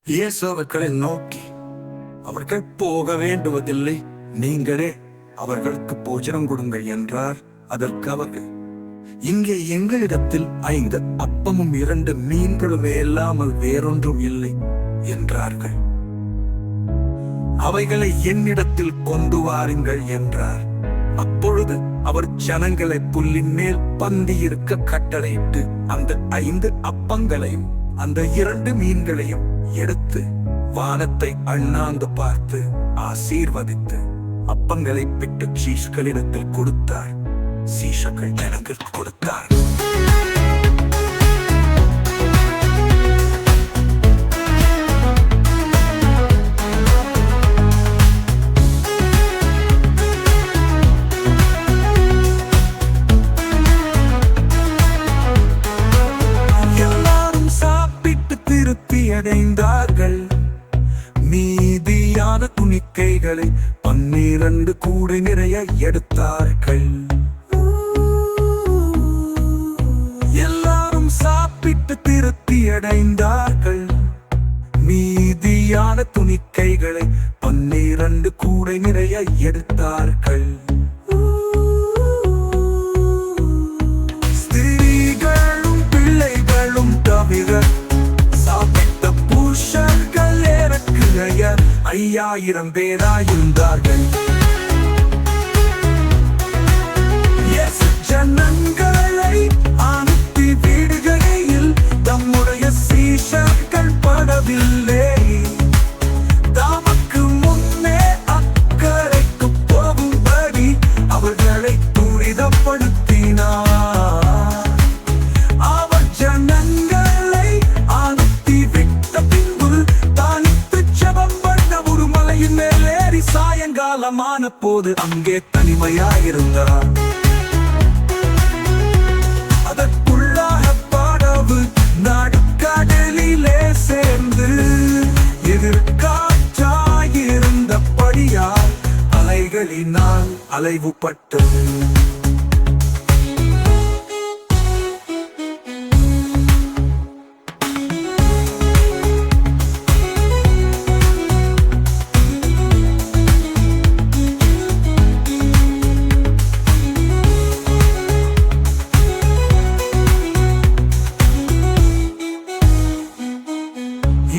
இயேசு அவர்களை நோக்கி, அவர்கள் போக வேண்டுவதில்லை, நீங்களே அவர்களுக்கு போஜனம் கொடுங்கள் என்றார். அதற்கு அவர்கள், இங்கே எங்களிடத்தில் 5 அப்பமும் 2 மீன்களுமே இல்லாமல் வேறொன்றும் இல்லை என்றார்கள். அவைகளை என்னிடத்தில் கொண்டு வாருங்கள் என்றார். அப்பொழுது அவர் ஜனங்களை புல்லின் மேல் பந்தி இருக்க கட்டளையிட்டு அந்த 5 அப்பங்களையும் அந்த 2 மீன்களையும் எடுத்து வானத்தை அண்ணாந்து பார்த்து ஆசீர்வதித்து அப்பங்களை பிட்டு சீஷர்களிடத்தில் கொடுத்தார். சீஷர்கள் எனக்கு கொடுத்தார். அடைந்தார்கள். மீதியான துணிக்கைகளை 12 கூடை நிறைய எடுத்தார்கள். எல்லாரும் சாப்பிட்டு திருப்தி அடைந்தார்கள். மீதியான துணிக்கைகளை 12 கூடை நிறைய எடுத்தார்கள். ஸ்திரீகளும் பிள்ளைகளும் தவிர 5000 பேராயிருந்தார்கள். ஜனங்களை அனுப்பி வீடுகளில் தம்முடைய சீஷர்கள் படவில்லை. தமக்கு முன்னே அக்கறைக்கு போகும்படி அவர்களை துரிதப்படுத்தினார். சாயங்காலமான போது அங்கே தனிமையாயிருந்தார். அதற்குள்ளாக படவு நடுக்கடலிலே சேர்ந்து எதிர்காற்றாயிருந்தபடியால் அலைகளினால் அலைவுபட்டது.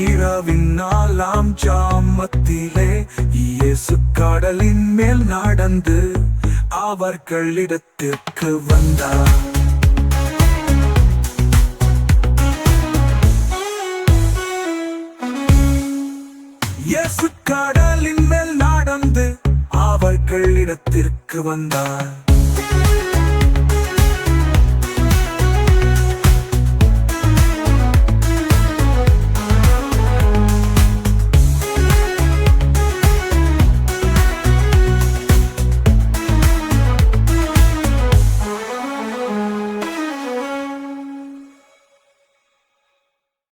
இரவின் 4ஆம் ஜாமத்திலே இயேசு கடலின் மேல் நடந்து அவர்களிடத்திற்கு வந்தார். இயேசு கடலின் மேல் நடந்து அவர்களிடத்திற்கு வந்தார்.